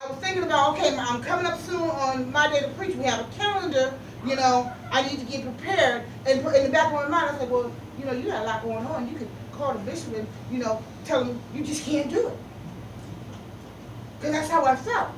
I was thinking about, okay, I'm coming up soon on my day to preach. We have a calendar, I need to get prepared. And in the back of my mind, I said, well, you got a lot going on. You could call the bishop and, tell him you just can't do it. Because that's how I felt,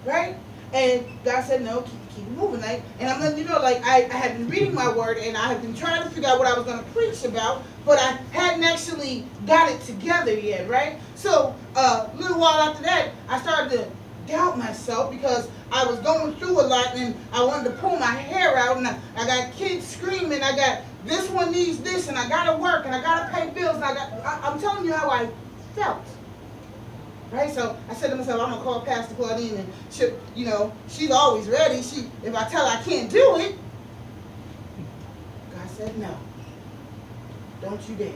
right? And God said, no, keep it moving. And I'm letting you know, I had been reading my word, and I had been trying to figure out what I was going to preach about, but I hadn't actually got it together yet, right? So a little while after that, I started to doubt myself because I was going through a lot, and I wanted to pull my hair out, and I got kids screaming, I got this one needs this, and I got to work, and I got to pay bills, and I'm telling you how I felt. Right, so I said to myself, I'm gonna call Pastor Claudine, and she's always ready. If I tell her I can't do it, God said no. Don't you dare.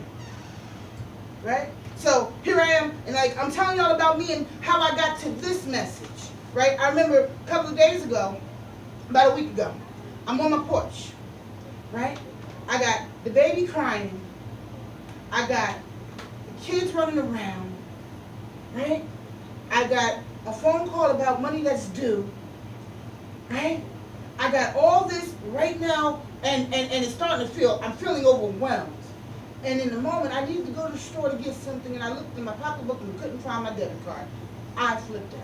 Right? So here I am, and I'm telling y'all about me and how I got to this message. Right? I remember a couple of days ago, about a week ago, I'm on my porch. Right? I got the baby crying. I got the kids running around. Right? I got a phone call about money that's due. Right? I got all this right now, and it's starting to I'm feeling overwhelmed. And in the moment, I needed to go to the store to get something, and I looked in my pocketbook and couldn't find my debit card. I flipped out.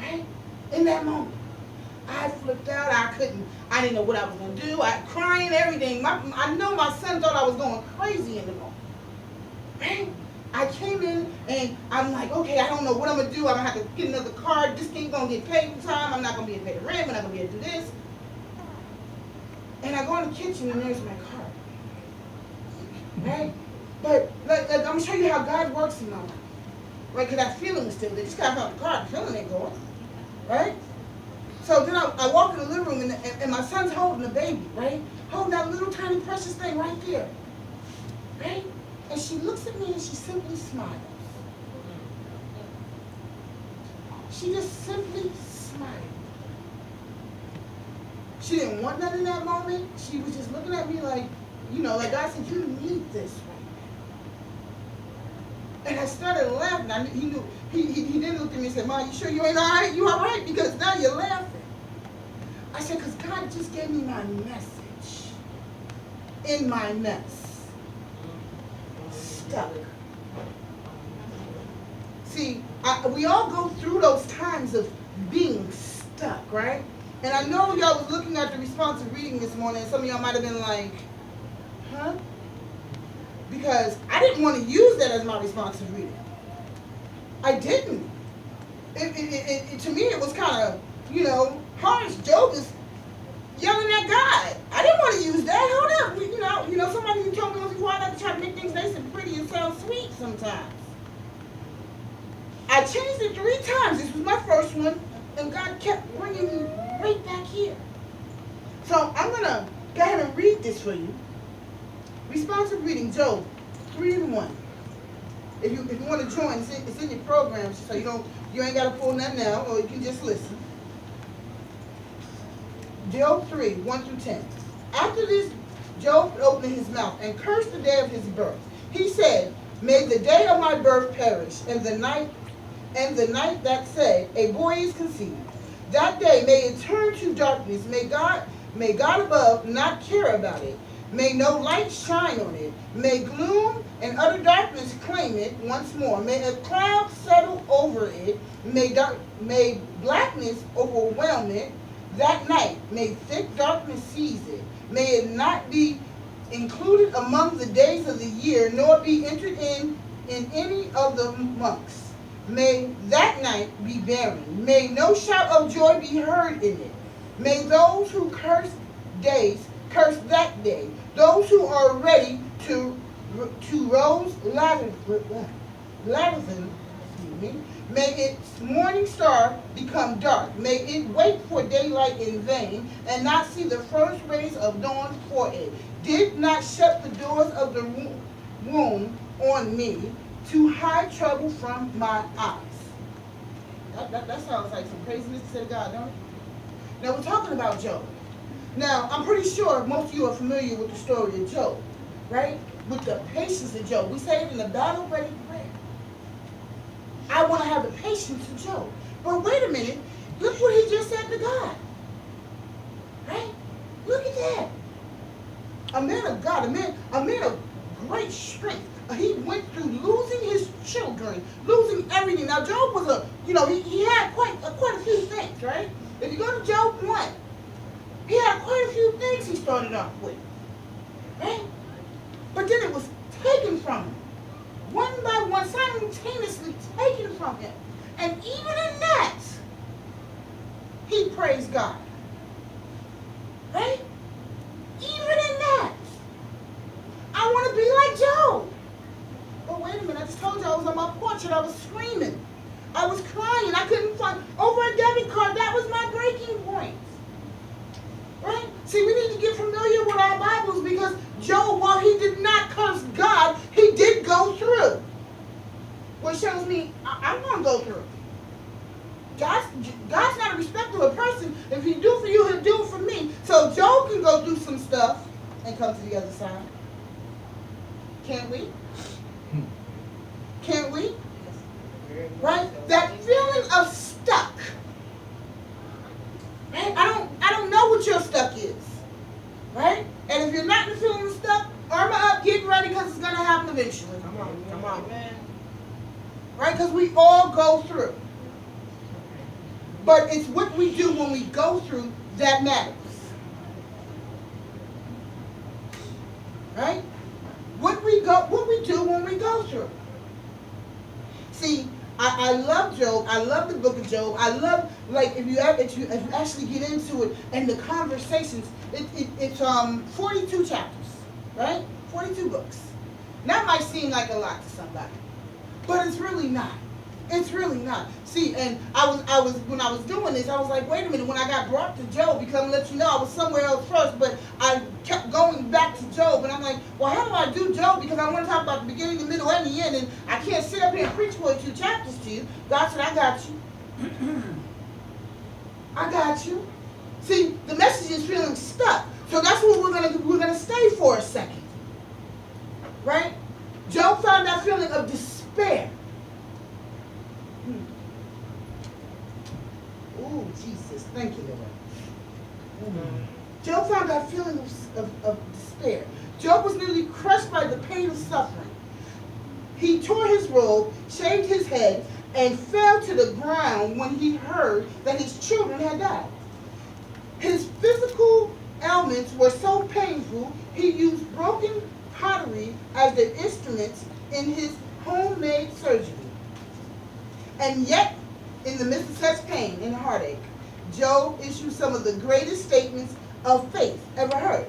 Right? In that moment, I flipped out. I didn't know what I was going to do. I crying, everything. I know my son thought I was going crazy in the moment. Right? I came in and I'm like, okay, I don't know what I'm going to do. I'm going to have to get another card. This ain't going to get paid in time. I'm not going to be able to pay the rent. I'm not going to be able to do this. And I go in the kitchen and there's my card. Right? But I'm going to show you how God works in my life. Right? Because that feeling is still there. Just got to find the card. The feeling ain't going. Right? So then I walk in the living room and my son's holding the baby. Right? Holding that little tiny precious thing right there. Right? And she looks at me and she simply smiles. She just simply smiled. She didn't want nothing in that moment. She was just looking at me like God said, you need this right now. And I started laughing. He knew. He didn't look at me and say, Mom, you sure you ain't all right? You all right? Because now you're laughing. I said, because God just gave me my message in my mess. Stuck. See, we all go through those times of being stuck, right? And I know y'all was looking at the responsive reading this morning, and some of y'all might have been like, huh? Because I didn't want to use that as my responsive reading. I didn't. To me, it was kind of, harsh. Job is yelling at God. I didn't want to use that. Hold up. Somebody who told me once before I like to try to make things nice and pretty and sound sweet sometimes. I changed it 3 times. This was my first one, and God kept bringing me right back here. So I'm going to go ahead and read this for you. Responsive reading, Job 3:1. If you want to join, it's in your program, so you ain't got to pull nothing out, or you can just listen. Job 3:1-10. After this, Job opened his mouth and cursed the day of his birth. He said, may the day of my birth perish, and the night that said, a boy is conceived. That day may it turn to darkness. May God above not care about it. May no light shine on it. May gloom and utter darkness claim it once more. May a cloud settle over it. May blackness overwhelm it. That night, may thick darkness seize it. May it not be included among the days of the year, nor be entered in any of the months. May that night be barren. May no shout of joy be heard in it. May those who curse curse that day. Those who are ready to rose Leviathan, may its morning star become dark. May it wait for daylight in vain, and not see the first rays of dawn for it. Did not shut the doors of the womb on me, to hide trouble from my eyes. That sounds like some craziness to say to God, don't it? Now we're talking about Job. Now, I'm pretty sure most of you are familiar with the story of Job, right? With the patience of Job. We say it in the battle-ready prayer. I want to have the patience of Job. But wait a minute. Look what he just said to God. Right? Look at that. A man of God, a man of great strength. He went through losing his children, losing everything. Now Job was he had quite a few things, right? If you go to Job 1, he had quite a few things he started off with, right? But then it was taken from him, one by one, simultaneously taken from him. And even in that, he praised God, right? Even in that, I want to be like Job. But wait a minute, I just told you I was on my porch and I was screaming. I was crying. I couldn't find over a debit card. That was my breaking point. Right? See, we need to get familiar with our Bibles because Job, while he did not curse God, he did go through. Which shows me I'm going to go through. God's not a respecter of a person. If he do for you, he'll do it for me. So Job can go through some stuff and come to the other side. Can't we? Can't we? Right? That feeling of stuck. Right? I don't know what your stuck is. Right? And if you're not in the feeling of stuck, armor up, get ready because it's going to happen eventually. Come on. Right? Because we all go through. But it's what we do when we go through that matters. Right? What we do when we go through. See, I love Job. I love the book of Job. I love, like, if you actually get into it and the conversations, it's 42 chapters, right? 42 books. That might seem like a lot to somebody, but it's really not. It's really not. See, and I was when I was doing this, I was like, wait a minute. When I got brought to Job, because I'm gonna let you know I was somewhere else first, but I kept going back to Job, and I'm like, well, how do I do Job? Because I want to talk about the beginning, the middle, and the end, and I can't sit up here and preach 42 chapters to you. God said, I got you. I got you. See, the message is feeling stuck, so that's what we're gonna stay for a second, right? Job found that feeling of despair. Oh, Jesus. Thank you, Lord. Job found that feeling of despair. Job was nearly crushed by the pain of suffering. He tore his robe, shaved his head, and fell to the ground when he heard that his children had died. His physical ailments were so painful, he used broken pottery as the instruments in his homemade surgery. And yet, in the midst of such pain and heartache, Job issued some of the greatest statements of faith ever heard.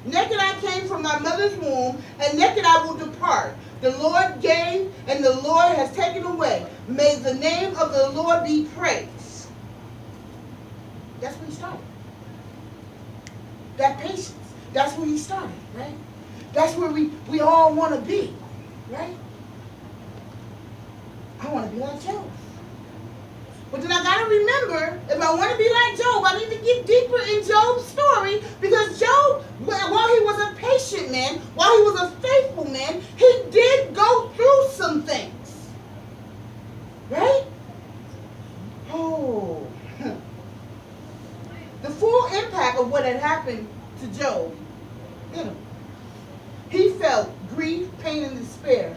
Naked I came from my mother's womb, and naked I will depart. The Lord gave, and the Lord has taken away. May the name of the Lord be praised. That's where he started. That patience. That's where he started, right? That's where we all want to be, right? I want to be like Job. But then I got to remember, if I want to be like Job, I need to get deeper in Job's story, because Job, while he was a patient man, while he was a faithful man, he did go through some things. Right? Oh. The full impact of what had happened to Job hit him. He felt grief, pain, and despair.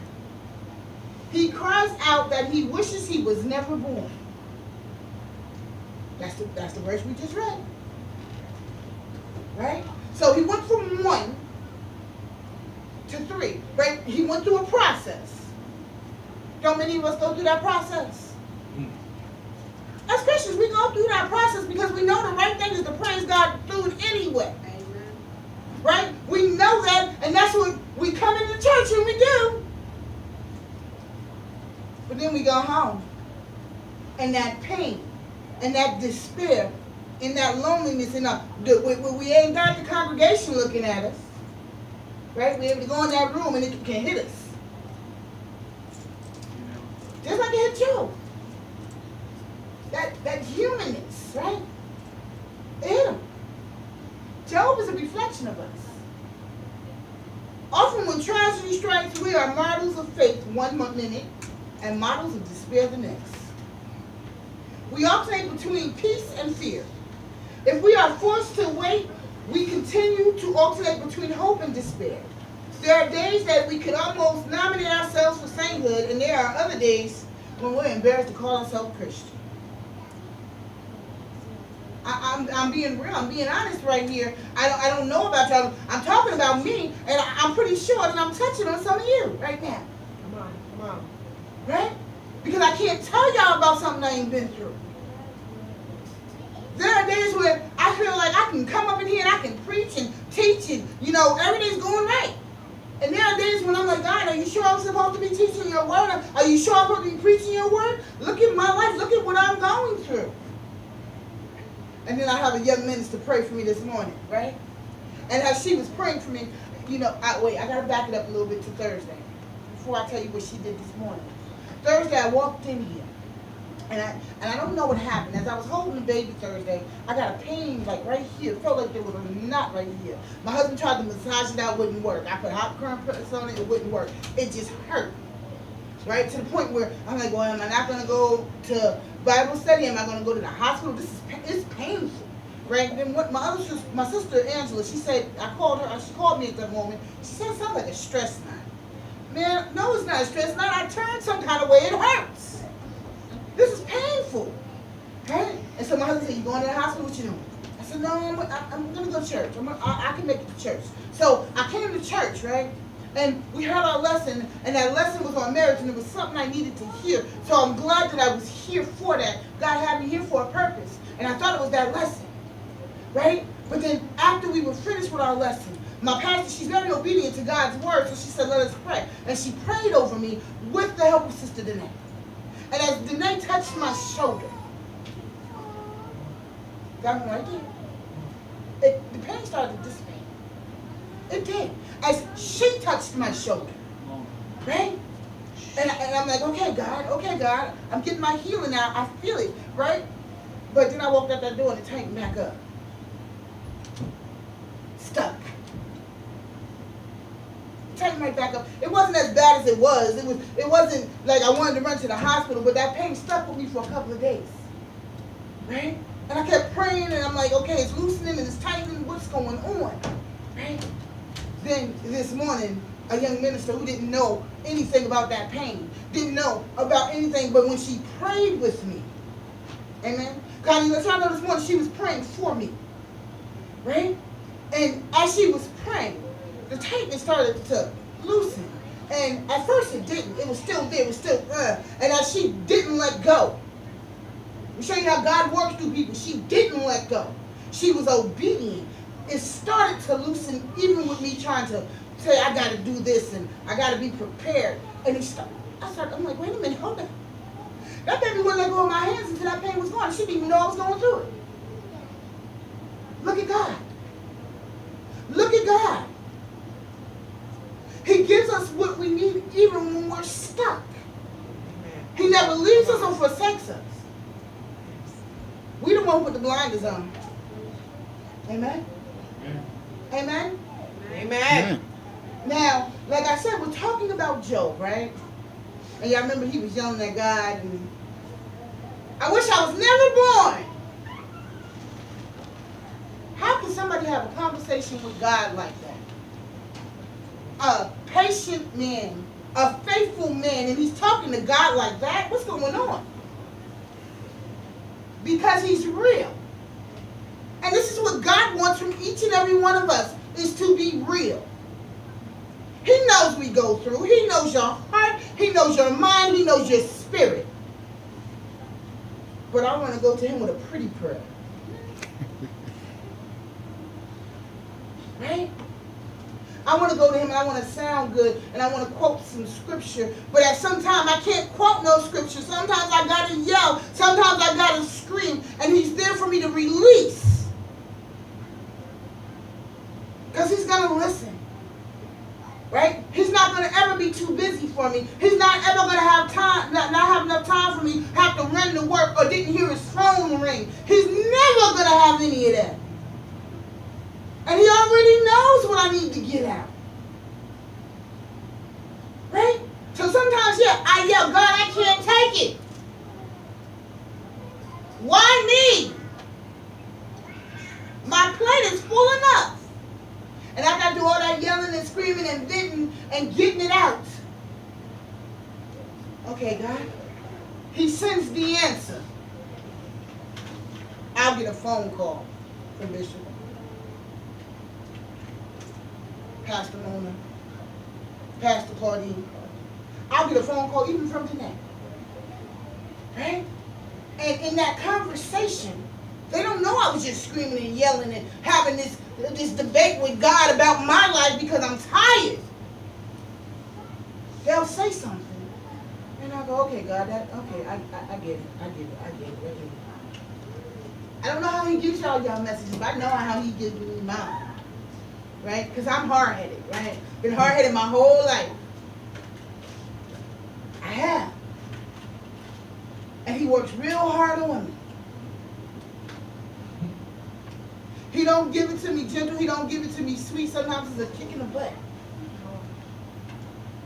He cries out that he wishes he was never born. That's the verse we just read. Right? So he went from 1 to 3. Right? He went through a process. Don't many of us go through that process? As Christians, we go through that process because we know the right thing is to praise God through it anyway. Amen. Right? We know that, and that's what we come into church and we do. But then we go home. And that pain, and that despair, and that loneliness, and we ain't got the congregation looking at us. Right? We're able to go in that room and it can hit us. Just like it hit Job. That humanness, right? It hit him. Job is a reflection of us. Often when tragedy strikes, we are martyrs of faith 1 minute, and models of despair the next. We alternate between peace and fear. If we are forced to wait, we continue to alternate between hope and despair. There are days that we could almost nominate ourselves for sainthood, and there are other days when we're embarrassed to call ourselves Christian. I'm being real. I'm being honest right here. I don't know about y'all. I'm talking about me, and I'm pretty sure that I'm touching on some of you right now. Come on. Right? Because I can't tell y'all about something I ain't been through. There are days where I feel like I can come up in here and I can preach and teach and, everything's going right. And there are days when I'm like, God, are you sure I'm supposed to be teaching your word? Are you sure I'm supposed to be preaching your word? Look at my life. Look at what I'm going through. And then I have a young minister pray for me this morning, right? And as she was praying for me, I got to back it up a little bit to Thursday before I tell you what she did this morning. Thursday, I walked in here, and I don't know what happened. As I was holding the baby Thursday, I got a pain like right here. It felt like there was a knot right here. My husband tried to massage it out, it wouldn't work. I put hot compress on it, it wouldn't work. It just hurt, right? To the point where I'm like, well, am I not going to go to Bible study? Am I going to go to the hospital? It's painful, right? Then what my sister Angela, she said, she called me at that moment. She said it sounds like a stress knot. Man, no, it's not a stress knot. I turned some kind of way, it hurts. This is painful, right? And so my husband said, you going to the hospital? What you doing? I said, no, I'm going to go to church. I can make it to church. So I came to church, right? And we heard our lesson, and that lesson was on marriage, and it was something I needed to hear. So I'm glad that I was here for that. God had me here for a purpose. And I thought it was that lesson, right? But then after we were finished with our lesson, my pastor, she's very obedient to God's word, so she said, let us pray. And she prayed over me with the help of Sister Danae. And as Danae touched my shoulder, that one right there, the pain started to dissipate. It did. As she touched my shoulder, right? And I'm like, okay, God, I'm getting my healing now. I feel it, right? But then I walked out that door and it tightened back up. Stuck. Tightened right back up. It wasn't as bad as it was. It wasn't like I wanted to run to the hospital, but that pain stuck with me for a couple of days. Right? And I kept praying and I'm like, okay, it's loosening and it's tightening. What's going on? Right? Then this morning, a young minister who didn't know anything about that pain, didn't know about anything, but when she prayed with me, amen? God, let's know this morning she was praying for me, right? And as she was praying, the tightness started to loosen. And at first it didn't. It was still there. It was still, and as she didn't let go, I'm showing you how God works through people. She didn't let go. She was obedient. It started to loosen even with me trying to say, I got to do this and I got to be prepared. And I'm like, wait a minute, hold on. That baby wouldn't let go of my hands until that pain was gone. She didn't even know I was going through it. Look at God. Look at God. He gives us what we need even when we're stuck. He never leaves us or forsakes us. We the one who put the blinders on. Amen? Amen? Amen. Now, like I said, we're talking about Job, right? And y'all remember he was yelling at God, and I wish I was never born. How can somebody have a conversation with God like that? A patient man, a faithful man, and he's talking to God like that? What's going on? Because he's real. And this is what God wants from each and every one of us, is to be real. He knows we go through. He knows your heart. He knows your mind. He knows your spirit. But I want to go to him with a pretty prayer. Right? I want to go to him and I want to sound good and I want to quote some scripture. But at some time I can't quote no scripture. Sometimes I got to yell. Sometimes I got to scream. And he's there for me to release. Because he's going to listen. Right? He's not going to ever be too busy for me. He's not ever going to have time, not have enough time for me, have to run to work or didn't hear his phone ring. He's never going to have any of that. And he already knows what I need to get out. Right? So sometimes, I yell, God, I digging and venting and getting it out. Okay, God. He sends the answer. I'll get a phone call from Bishop, Pastor Mona, Pastor Claudine. I'll get a phone call even from Danae. Right? And in that conversation, they don't know I was just screaming and yelling and having this debate with God about my life because I'm tired. They'll say something. And I'll go, okay, God, I get it. I don't know how he gives y'all messages, but I know how he gives me mine. Right? Because I'm hard-headed, right? Been hard-headed my whole life. I have. And he works real hard on me. He don't give it to me gentle. He don't give it to me sweet. Sometimes it's a kick in the butt.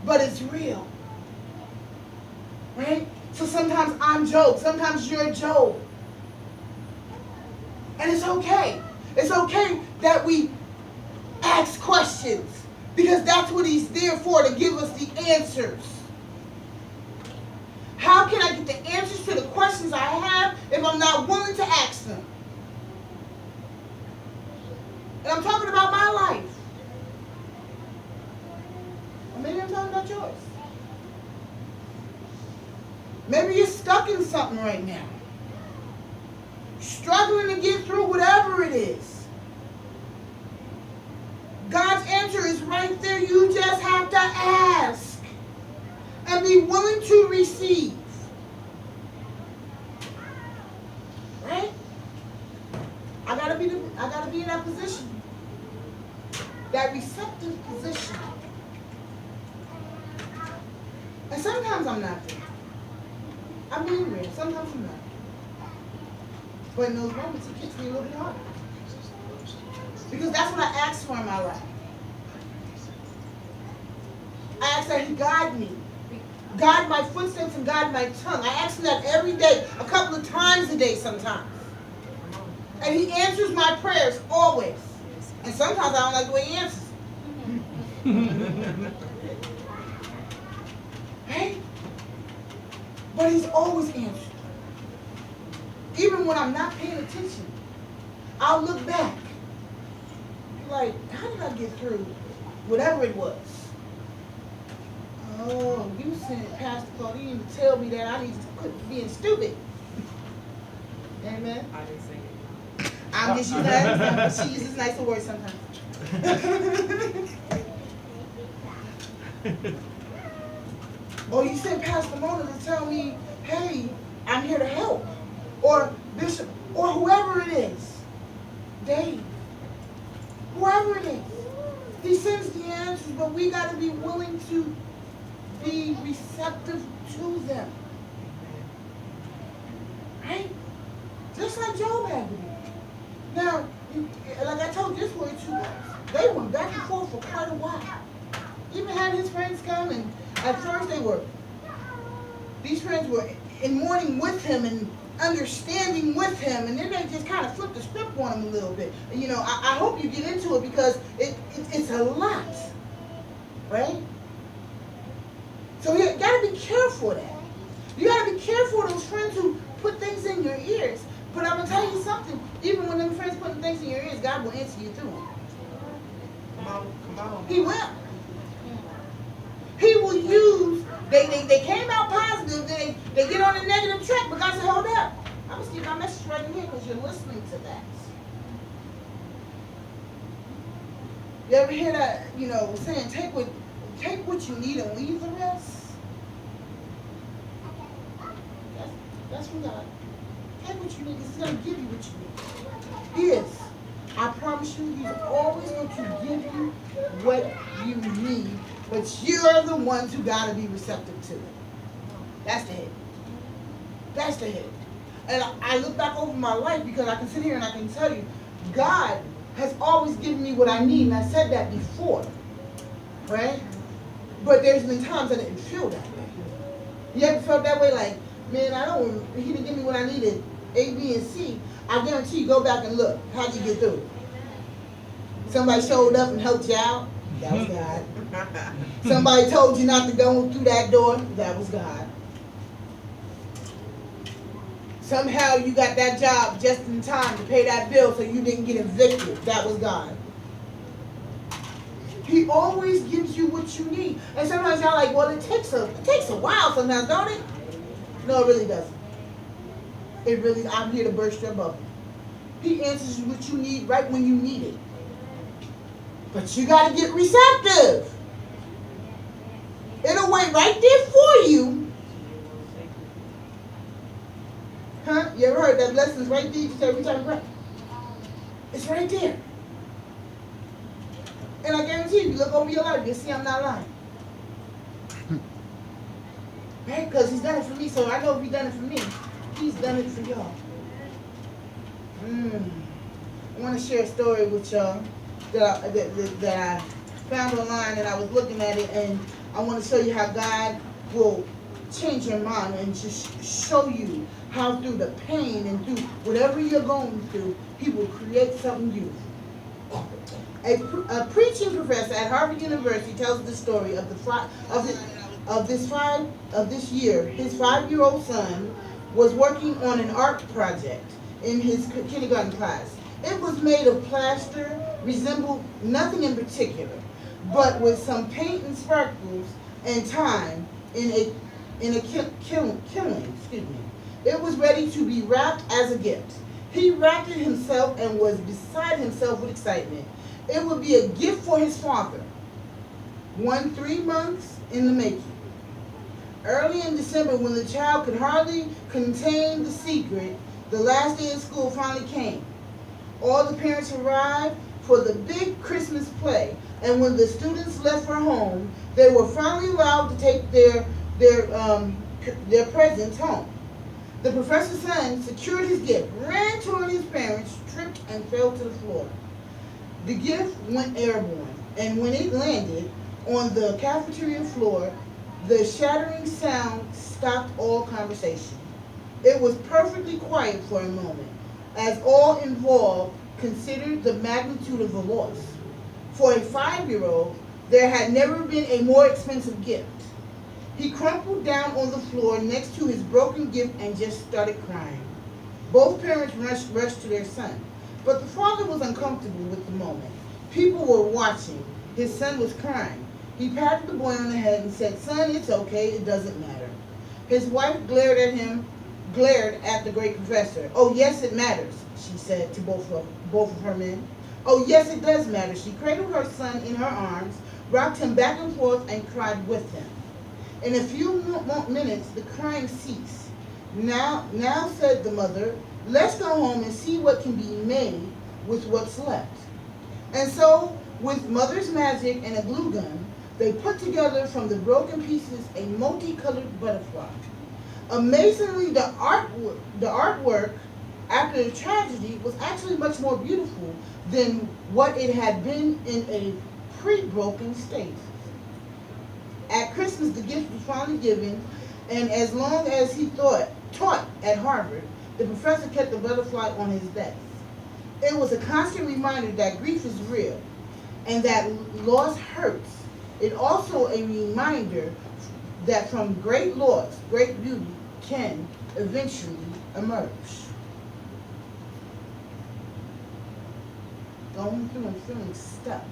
But it's real. Right? So sometimes I'm Job. Sometimes you're Job. And it's okay. It's okay that we ask questions. Because that's what he's there for, to give us the answers. How can I get the answers to the questions I have if I'm not willing to ask them? And I'm talking about my life. Or maybe I'm talking about yours. Maybe you're stuck in something right now. Struggling to get through whatever it is. God's answer is right there. You just have to ask. And be willing to receive. Right? I gotta be in that position. That receptive position. And sometimes I'm not there. I'm being real. Sometimes I'm not. But in those moments, it gets me a little bit harder. Because that's what I asked for in my life. I asked that he guide me. Guide my footsteps and guide my tongue. I ask him that every day, a couple of times a day sometimes. And he answers my prayers always. And sometimes I don't like the way he answers. Right? But he's always answered. Even when I'm not paying attention, I'll look back. Like, how did I get through whatever it was? Oh, you sent Pastor Claudine to tell me that I need to quit being stupid. Amen. I didn't say it. I'm just using that. She uses nicer words sometimes. Or you sent Pastor Mona to tell me, hey, I'm here to help. Or Bishop, or whoever it is. Dave. Whoever it is. He sends the answers, but we got to be willing to be receptive to them. Right? Just like Job had to be. Now, like I told you, this were 2 months. They went back and forth for quite a while. Even had his friends come, and at first these friends were in mourning with him and understanding with him, and then they just kind of flipped the script on him a little bit. And, I hope you get into it because it's a lot. Right? So you got to be careful of that. You got to be careful of those friends who put things in your ears. But I'm going to tell you something. Even when them friends putting things in your ears, God will answer you through them. Come on. He will. He will use, they came out positive, they get on a negative track, but God said, hold up. I'm going to keep my message right in here because you're listening to that. You ever hear that, saying, take what you need and leave the rest? That's from God. Take what you need because he's going to give you what you need. He is. I promise you, he's always going to give you what you need, but you're the ones who got to be receptive to it. That's the head. That's the head. And I look back over my life because I can sit here and I can tell you, God has always given me what I need, and I said that before, right? But there's been times I didn't feel that way. You ever felt that way? Like, man, he didn't give me what I needed, A, B, and C. I guarantee you, go back and look. How'd you get through it? Somebody showed up and helped you out? That was God. Somebody told you not to go through that door. That was God. Somehow you got that job just in time to pay that bill so you didn't get evicted. That was God. He always gives you what you need. And sometimes y'all like, well, it takes a while sometimes, don't it? No, it really doesn't. It really, I'm here to burst your bubble. He answers you what you need right when you need it. But you got to get receptive. It'll wait right there for you. Huh? You ever heard that blessing's right there? Just every time you pray. It's right there. And I guarantee you look over your life, you'll see I'm not lying. Right? Because he's done it for me, so I know if he's done it for me, he's done it for y'all. I want to share a story with y'all that I found online, and I was looking at it, and I want to show you how God will change your mind and just show you how through the pain and through whatever you're going through, he will create something beautiful. A preaching professor at Harvard University tells the story of this year. His 5-year-old son was working on an art project in his kindergarten class. It was made of plaster, resembled nothing in particular, but with some paint and sparkles and time in a killing. It was ready to be wrapped as a gift. He wrapped it himself and was beside himself with excitement. It would be a gift for his father. 3 months in the making. Early in December, when the child could hardly contain the secret, the last day of school finally came. All the parents arrived for the big Christmas play, and when the students left for home, they were finally allowed to take their presents home. The professor's son secured his gift, ran toward his parents, tripped, and fell to the floor. The gift went airborne, and when it landed on the cafeteria floor, the shattering sound stopped all conversation. It was perfectly quiet for a moment, as all involved considered the magnitude of the loss. For a 5-year-old, there had never been a more expensive gift. He crumpled down on the floor next to his broken gift and just started crying. Both parents rushed to their son, but the father was uncomfortable with the moment. People were watching. His son was crying. He patted the boy on the head and said, "Son, it's okay, it doesn't matter." His wife glared at the great professor. "Oh, yes, it matters," she said to both of her men. "Oh, yes, it does matter." She cradled her son in her arms, rocked him back and forth, and cried with him. In a few minutes, the crying ceased. Now, said the mother, "Let's go home and see what can be made with what's left." And so, with mother's magic and a glue gun, they put together from the broken pieces a multicolored butterfly. Amazingly, the artwork after the tragedy was actually much more beautiful than what it had been in a pre-broken state. At Christmas, the gift was finally given, and as long as he taught at Harvard, the professor kept the butterfly on his desk. It was a constant reminder that grief is real and that loss hurts. It also a reminder that from great loss, great beauty can eventually emerge. Going through and feeling stuck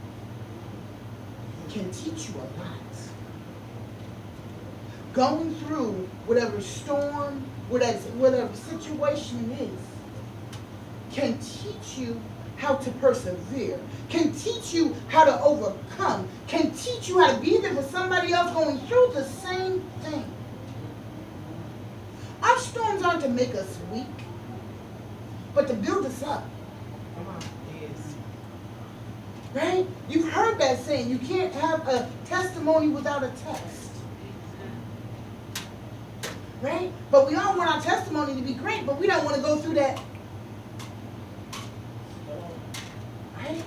can teach you a lot. Going through whatever storm, whatever situation it is, can teach you how to persevere, can teach you how to overcome, can teach you how to be there for somebody else going through the same thing. Our storms aren't to make us weak, but to build us up. Come on, yes. Right? You've heard that saying, you can't have a testimony without a test. Right? But we all want our testimony to be great, but we don't want to go through that. Right?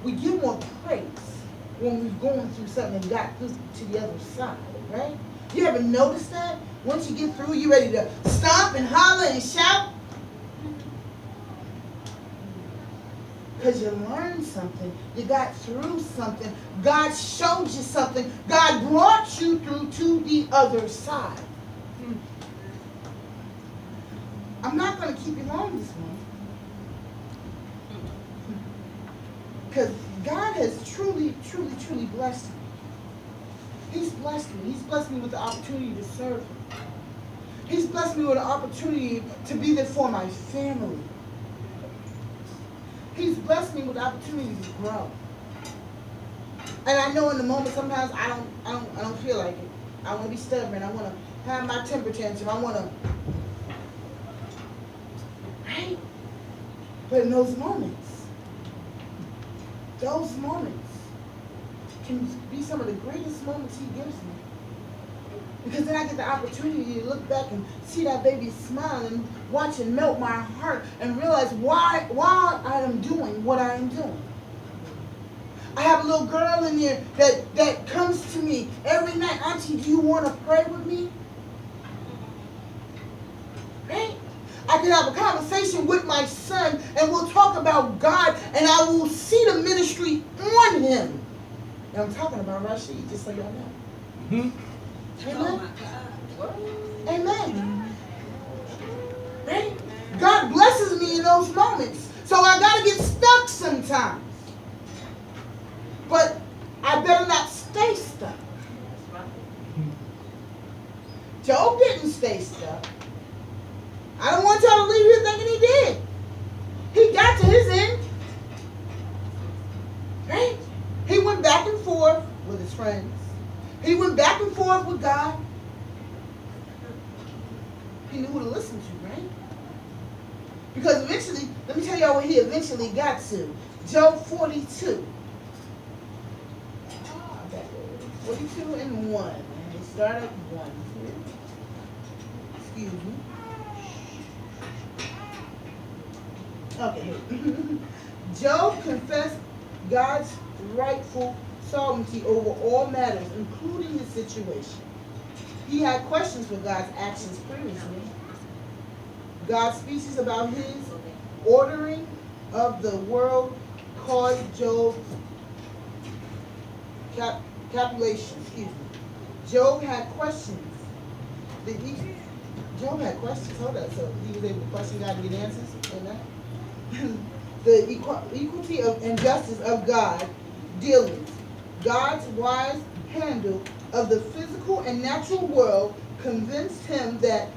We give more praise when we've gone through something and got through to the other side, right? You ever notice that? Once you get through, you ready to stomp and holler and shout? Because you learned something. You got through something. God showed you something. God brought you through to the other side. I'm not going to keep you long this morning. Because God has truly, truly, truly blessed me. He's blessed me. He's blessed me with the opportunity to serve Him. He's blessed me with the opportunity to be there for my family. He's blessed me with the opportunity to grow. And I know in the moment sometimes I don't feel like it. I want to be stubborn. I want to have my temper tantrum. I want to, right? But in those moments can be some of the greatest moments He gives me. Because then I get the opportunity to look back and see that baby smile and watch it melt my heart and realize why I am doing what I am doing. I have a little girl in there that comes to me every night. Auntie, do you want to pray with me? Right? I can have a conversation with my son and we'll talk about God and I will see the ministry on him. And I'm talking about Rashid, just so y'all know. Hmm? Amen. Amen. Right? God blesses me in those moments. So I got to get stuck sometimes. But I better not stay stuck. Job didn't stay stuck. I don't want y'all to leave here thinking he did. He got to his end. Right? He went back and forth with his friends. He went back and forth with God. He knew who to listen to, right? Because eventually, let me tell y'all what he eventually got to. Job 42. Okay. 42 and 1. And we start at 1 here. Excuse me. Okay. Job confessed God's rightful sovereignty over all matters, including his situation. He had questions for God's actions previously. God's speeches about his ordering of the world caused Job's capitulation. Excuse me. Job had questions. Job had questions. Hold on. So he was able to question God and get answers. Amen. The equality and justice of God dealings. God's wise handle of the physical and natural world convinced him that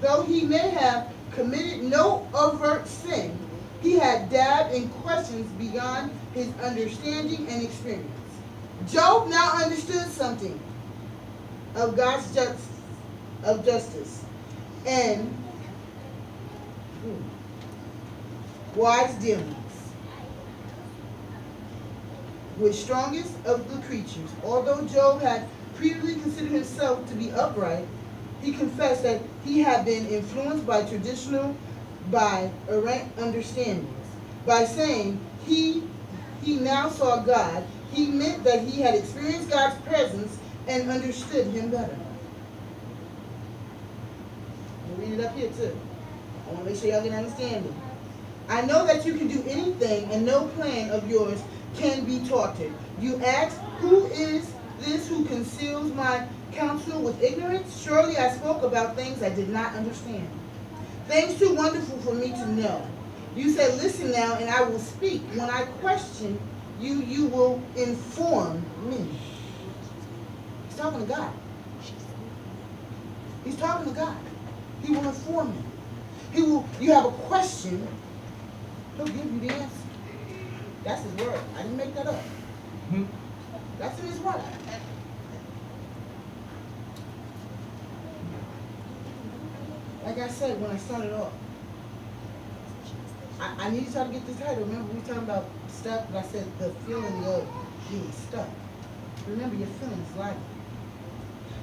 though he may have committed no overt sin, he had dabbed in questions beyond his understanding and experience. Job now understood something of God's justice and wise dealings with strongest of the creatures. Although Job had previously considered himself to be upright, he confessed that he had been influenced by errant understandings. By saying he now saw God, he meant that he had experienced God's presence and understood him better. We'll read it up here too. I want to make sure y'all can understand it. I know that you can do anything and no plan of yours can be thwarted. You ask, who is this who conceals my counsel with ignorance? Surely I spoke about things I did not understand, things too wonderful for me to know. You said, listen now, and I will speak. When I question you, you will inform me. He's talking to God. He's talking to God. He will inform you. You have a question, he'll give you the answer. That's his word. I didn't make that up. Hmm? That's in his word. Like I said when I started off, I need y'all to get this title. Remember we were talking about stuff, but I said the feeling of being stuck. Remember your feelings lie.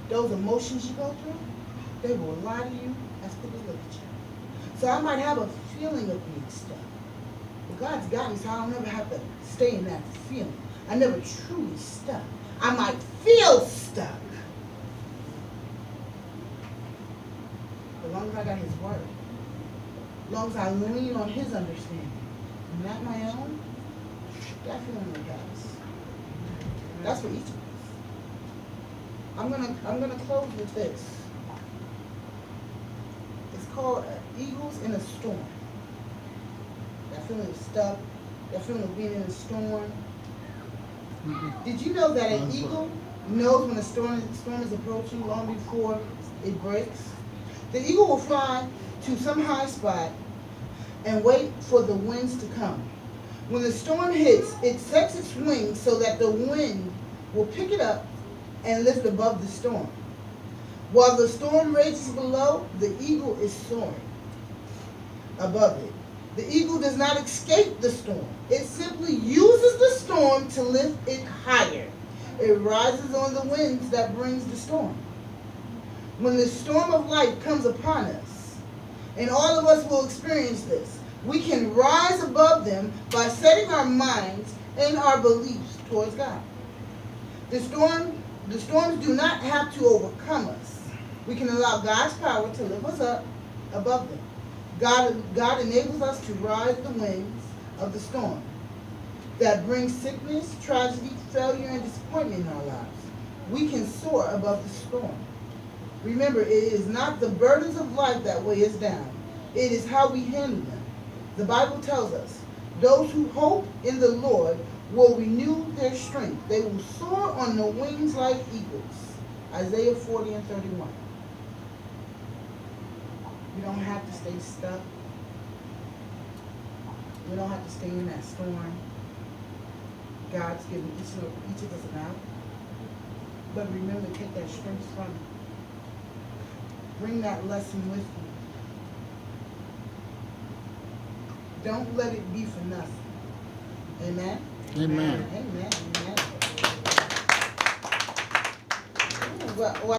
Those emotions you go through, they will lie to you as quick as look at you. So I might have a feeling of being stuck. But God's got me so I don't ever have to stay in that feeling. I never truly stuck. I might feel stuck. As long as I got his word. As long as I lean on his understanding. not my own, that feeling will pass. That's for each of us. I'm gonna close with this. It's called Eagles in a Storm. That feeling of stuck, that feeling of being in a storm. Did you know that an eagle knows when a storm is approaching long before it breaks? The eagle will fly to some high spot and wait for the winds to come. When the storm hits, it sets its wings so that the wind will pick it up and lift above the storm. While the storm rages below, the eagle is soaring above it. The eagle does not escape the storm. It simply uses the storm to lift it higher. It rises on the winds that brings the storm. When the storm of life comes upon us, and all of us will experience this, we can rise above them by setting our minds and our beliefs towards God. The storms do not have to overcome us. We can allow God's power to lift us up above them. God enables us to ride the winds of the storm that brings sickness, tragedy, failure, and disappointment in our lives. We can soar above the storm. Remember, it is not the burdens of life that weigh us down. It is how we handle them. The Bible tells us, those who hope in the Lord will renew their strength. They will soar on the wings like eagles. Isaiah 40 and 31. We don't have to stay stuck. We don't have to stay in that storm. God's given each of us an out. But remember, take that strength from it. Bring that lesson with you. Don't let it be for nothing. Amen? Amen. Amen. Amen. Well,